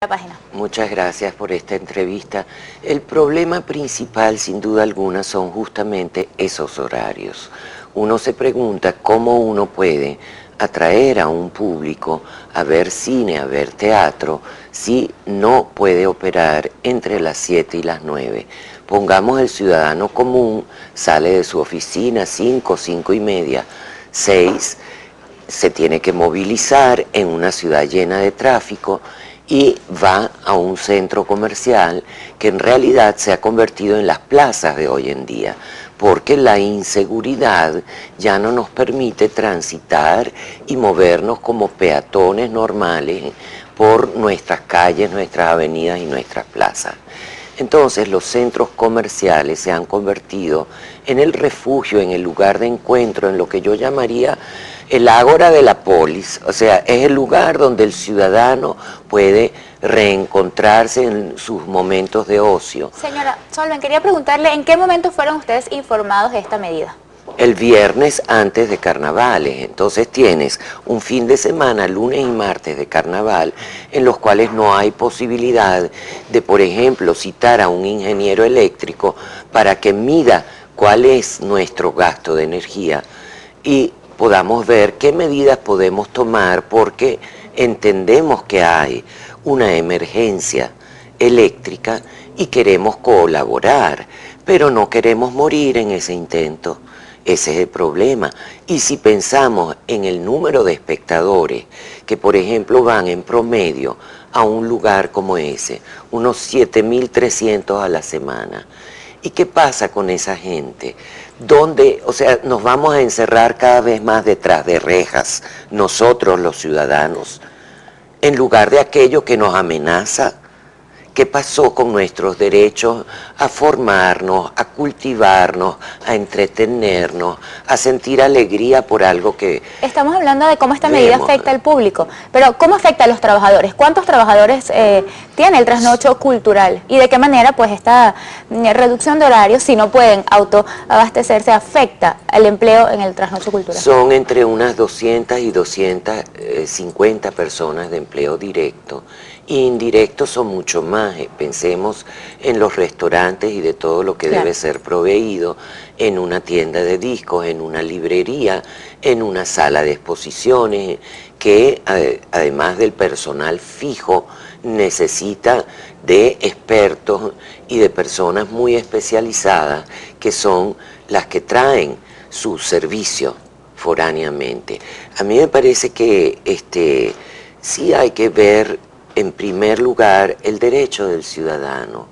la página. Muchas gracias por esta entrevista. El problema principal, sin duda alguna, son justamente esos horarios. Uno se pregunta cómo uno puede atraer a un público a ver cine, a ver teatro, si no puede operar entre las 7 y las 9. Pongamos el ciudadano común, sale de su oficina 5, 5 y media, 6, se tiene que movilizar en una ciudad llena de tráfico y va a un centro comercial que en realidad se ha convertido en las plazas de hoy en día, porque la inseguridad ya no nos permite transitar y movernos como peatones normales por nuestras calles, nuestras avenidas y nuestras plazas. Entonces los centros comerciales se han convertido en el refugio, en el lugar de encuentro, en lo que yo llamaría el ágora de la polis, o sea, es el lugar donde el ciudadano puede reencontrarse en sus momentos de ocio. Señora Solven, quería preguntarle, ¿en qué momento fueron ustedes informados de esta medida? El viernes antes de carnavales, entonces tienes un fin de semana, lunes y martes de carnaval, en los cuales no hay posibilidad de, por ejemplo, citar a un ingeniero eléctrico para que mida cuál es nuestro gasto de energía y podamos ver qué medidas podemos tomar, porque entendemos que hay una emergencia eléctrica y queremos colaborar, pero no queremos morir en ese intento. Ese es el problema. Y si pensamos en el número de espectadores que, por ejemplo, van en promedio a un lugar como ese, unos 7.300 a la semana, ¿y qué pasa con esa gente? ¿Dónde, o sea, nos vamos a encerrar cada vez más detrás de rejas, nosotros los ciudadanos, en lugar de aquello que nos amenaza? ¿Qué pasó con nuestros derechos a formarnos, a cultivarnos, a entretenernos, a sentir alegría por algo que... Estamos hablando de cómo esta medida afecta al público, pero ¿cómo afecta a los trabajadores? ¿Cuántos trabajadores tiene el trasnocho cultural? ¿Y de qué manera pues esta reducción de horarios, si no pueden autoabastecerse, afecta al empleo en el trasnocho cultural? Son entre unas 200 y 250 personas de empleo directo. Indirectos son mucho más, pensemos en los restaurantes y de todo lo que debe ser proveído en una tienda de discos, en una librería, en una sala de exposiciones, que además del personal fijo necesita de expertos y de personas muy especializadas que son las que traen su servicio foráneamente. A mí me parece que sí hay que ver en primer lugar el derecho del ciudadano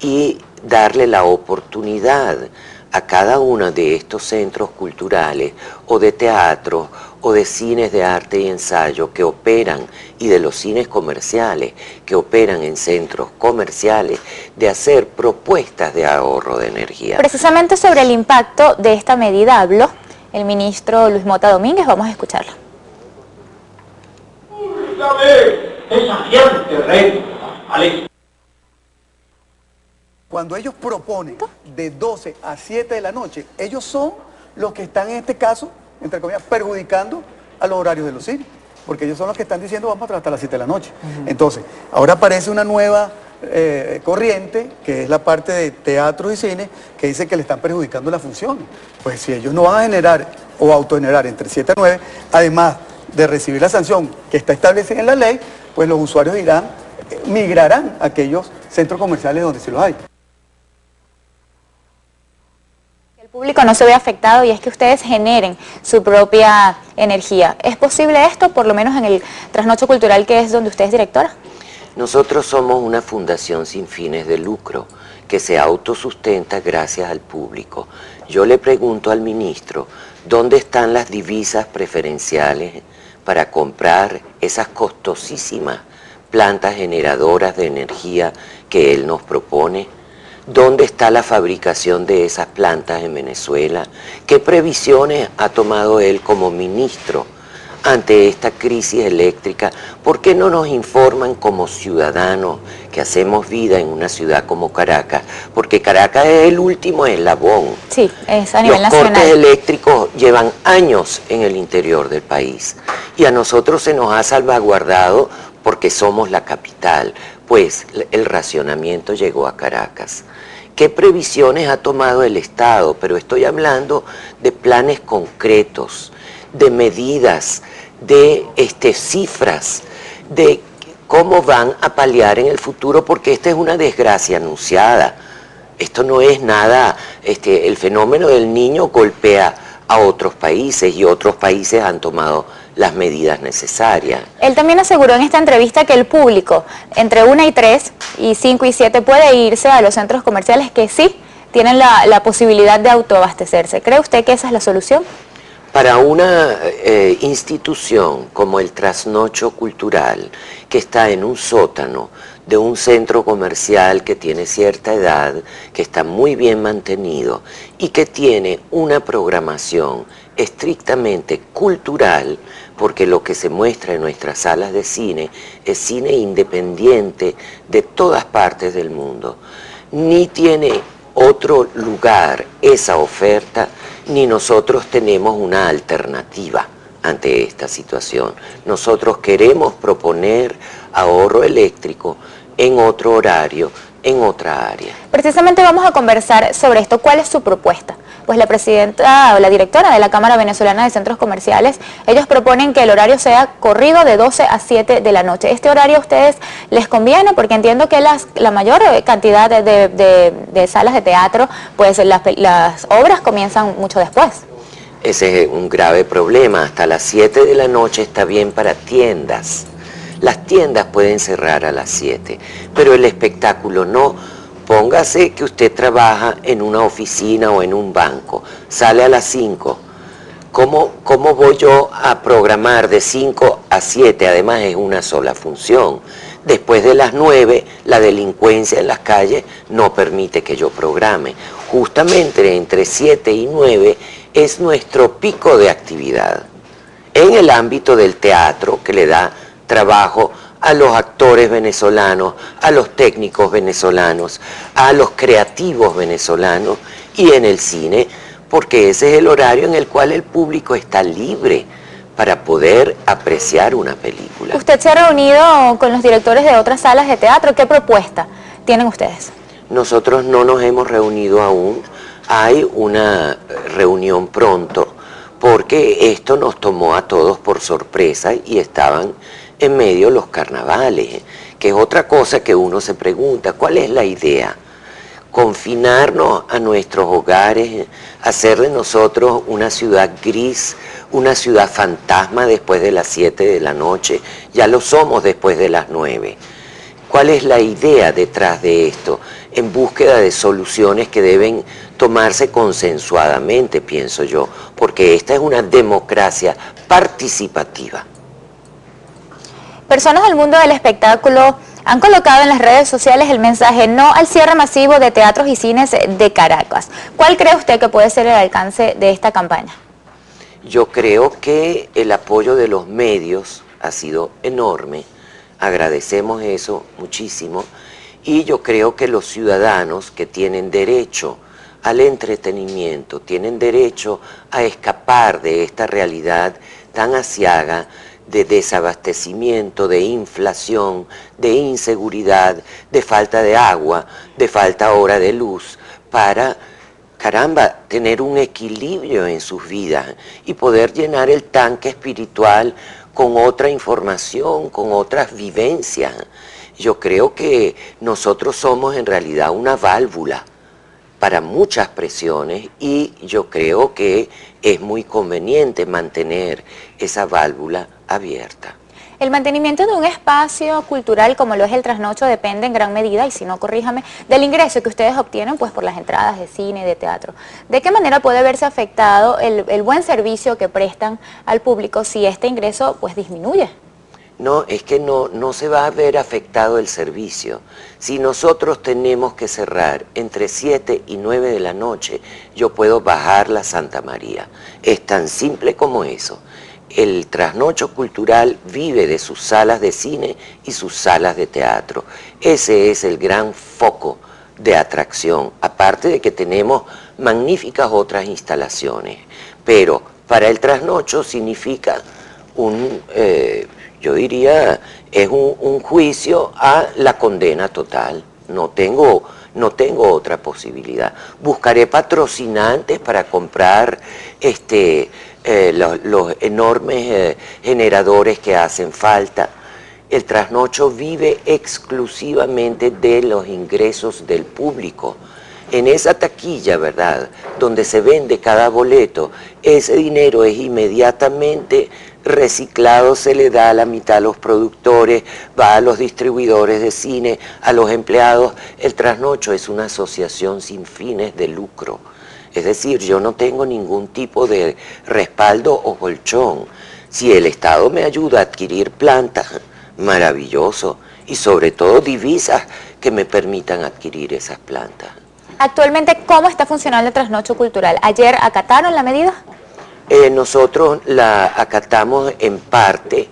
y darle la oportunidad a cada uno de estos centros culturales o de teatro o de cines de arte y ensayo que operan, y de los cines comerciales que operan en centros comerciales, de hacer propuestas de ahorro de energía. Precisamente sobre el impacto de esta medida habló el ministro Luis Mota Domínguez. Vamos a escucharlo. Desafiante reto, Alex. Cuando ellos proponen de 12 a 7 de la noche, ellos son los que están en este caso, entre comillas, perjudicando a los horarios de los cines, porque ellos son los que están diciendo vamos a trabajar hasta las 7 de la noche. Entonces, ahora aparece una nueva corriente, que es la parte de teatro y cine, que dice que le están perjudicando las funciones. Pues si ellos no van a generar o autogenerar entre 7 a 9, además de recibir la sanción que está establecida en la ley, pues los usuarios migrarán a aquellos centros comerciales donde sí los hay. El público no se ve afectado y es que ustedes generen su propia energía. ¿Es posible esto, por lo menos en el trasnocho cultural que es donde usted es directora? Nosotros somos una fundación sin fines de lucro que se autosustenta gracias al público. Yo le pregunto al ministro, ¿dónde están las divisas preferenciales para comprar esas costosísimas plantas generadoras de energía que él nos propone? ¿Dónde está la fabricación de esas plantas en Venezuela? ¿Qué previsiones ha tomado él como ministro ante esta crisis eléctrica? ¿Por qué no nos informan como ciudadanos que hacemos vida en una ciudad como Caracas? Porque Caracas es el último eslabón. Sí, es a nivel nacional. Los cortes eléctricos llevan años en el interior del país y a nosotros se nos ha salvaguardado porque somos la capital, pues el racionamiento llegó a Caracas. ¿Qué previsiones ha tomado el Estado? Pero estoy hablando de planes concretos, de medidas, de cifras, de cómo van a paliar en el futuro, porque esta es una desgracia anunciada. Esto no es nada, el fenómeno del Niño golpea a otros países y otros países han tomado las medidas necesarias. Él también aseguró en esta entrevista que el público entre 1 y 3 y 5 y 7 puede irse a los centros comerciales que sí tienen la posibilidad de autoabastecerse. ¿Cree usted que esa es la solución? Para una institución como el Trasnocho Cultural, que está en un sótano de un centro comercial que tiene cierta edad, que está muy bien mantenido y que tiene una programación estrictamente cultural, porque lo que se muestra en nuestras salas de cine es cine independiente de todas partes del mundo, ni tiene otro lugar esa oferta, ni nosotros tenemos una alternativa ante esta situación. Nosotros queremos proponer ahorro eléctrico en otro horario, en otra área. Precisamente vamos a conversar sobre esto. ¿Cuál es su propuesta? Pues la presidenta o la directora de la Cámara Venezolana de Centros Comerciales, ellos proponen que el horario sea corrido de 12 a 7 de la noche. ¿Este horario a ustedes les conviene? Porque entiendo que la mayor cantidad de salas de teatro, pues las obras comienzan mucho después. Ese es un grave problema. Hasta las 7 de la noche está bien para tiendas. Las tiendas pueden cerrar a las 7, pero el espectáculo no. Póngase que usted trabaja en una oficina o en un banco, sale a las 5. ¿Cómo voy yo a programar de 5 a 7? Además es una sola función. Después de las 9, la delincuencia en las calles no permite que yo programe. Justamente entre 7 y 9 es nuestro pico de actividad. En el ámbito del teatro, que le da trabajo a los actores venezolanos, a los técnicos venezolanos, a los creativos venezolanos, y en el cine, porque ese es el horario en el cual el público está libre para poder apreciar una película. ¿Usted se ha reunido con los directores de otras salas de teatro? ¿Qué propuesta tienen ustedes? Nosotros no nos hemos reunido aún. Hay una reunión pronto, porque esto nos tomó a todos por sorpresa y estaban en medio los carnavales, que es otra cosa que uno se pregunta, ¿cuál es la idea? Confinarnos a nuestros hogares, hacer de nosotros una ciudad gris, una ciudad fantasma después de las 7 de la noche, ya lo somos después de las 9. ¿Cuál es la idea detrás de esto? En búsqueda de soluciones que deben tomarse consensuadamente, pienso yo, porque esta es una democracia participativa. Personas del mundo del espectáculo han colocado en las redes sociales el mensaje no al cierre masivo de teatros y cines de Caracas. ¿Cuál cree usted que puede ser el alcance de esta campaña? Yo creo que el apoyo de los medios ha sido enorme, agradecemos eso muchísimo, y yo creo que los ciudadanos que tienen derecho al entretenimiento, tienen derecho a escapar de esta realidad tan aciaga, de desabastecimiento, de inflación, de inseguridad, de falta de agua, de falta ahora de luz, para, caramba, tener un equilibrio en sus vidas y poder llenar el tanque espiritual con otra información, con otras vivencias. Yo creo que nosotros somos en realidad una válvula para muchas presiones y yo creo que es muy conveniente mantener esa válvula abierta. El mantenimiento de un espacio cultural como lo es el Trasnocho depende en gran medida, y si no, corríjame, del ingreso que ustedes obtienen pues por las entradas de cine, de teatro. ¿De qué manera puede verse afectado el buen servicio que prestan al público si este ingreso pues disminuye? No, es que no se va a ver afectado el servicio. Si nosotros tenemos que cerrar entre 7 y 9 de la noche, yo puedo bajar la Santa María. Es tan simple como eso. El Trasnocho Cultural vive de sus salas de cine y sus salas de teatro. Ese es el gran foco de atracción, aparte de que tenemos magníficas otras instalaciones. Pero para el Trasnocho significa yo diría, es un juicio a la condena total. No tengo otra posibilidad. Buscaré patrocinantes para comprar los enormes generadores que hacen falta. El trasnocho vive exclusivamente de los ingresos del público. En esa taquilla, ¿verdad?, donde se vende cada boleto, ese dinero es inmediatamente reciclado, se le da a la mitad a los productores, va a los distribuidores de cine, a los empleados. El trasnocho es una asociación sin fines de lucro. Es decir, yo no tengo ningún tipo de respaldo o colchón. Si el Estado me ayuda a adquirir plantas, maravilloso, y sobre todo divisas que me permitan adquirir esas plantas. Actualmente, ¿cómo está funcionando el trasnocho cultural? ¿Ayer acataron la medida? Nosotros la acatamos en parte,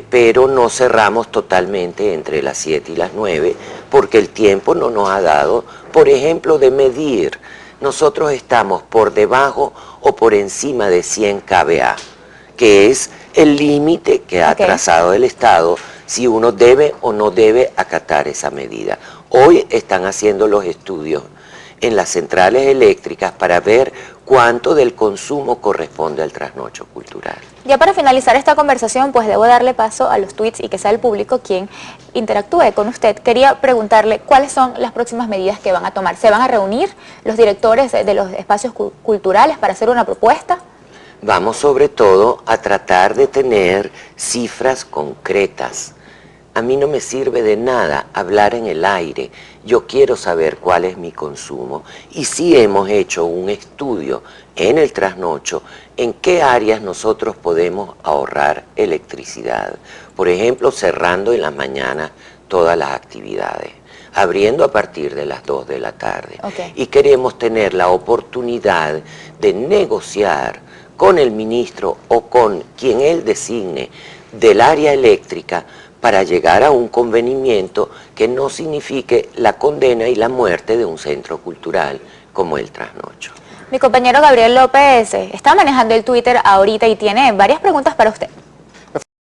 pero no cerramos totalmente entre las 7 y las 9, porque el tiempo no nos ha dado, por ejemplo, de medir. Nosotros estamos por debajo o por encima de 100 kVA, que es el límite que ha trazado el Estado si uno debe o no debe acatar esa medida. Hoy están haciendo los estudios en las centrales eléctricas para ver cuánto del consumo corresponde al trasnocho cultural. Ya para finalizar esta conversación, pues debo darle paso a los tweets y que sea el público quien interactúe con usted. Quería preguntarle cuáles son las próximas medidas que van a tomar. ¿Se van a reunir los directores de los espacios culturales para hacer una propuesta? Vamos sobre todo a tratar de tener cifras concretas. A mí no me sirve de nada hablar en el aire. Yo quiero saber cuál es mi consumo. Y sí hemos hecho un estudio en el trasnocho en qué áreas nosotros podemos ahorrar electricidad. Por ejemplo, cerrando en la mañana todas las actividades, abriendo a partir de las 2 de la tarde. Y queremos tener la oportunidad de negociar con el ministro o con quien él designe del área eléctrica para llegar a un convenimiento que no signifique la condena y la muerte de un centro cultural como el trasnocho. Mi compañero Gabriel López está manejando el Twitter ahorita y tiene varias preguntas para usted.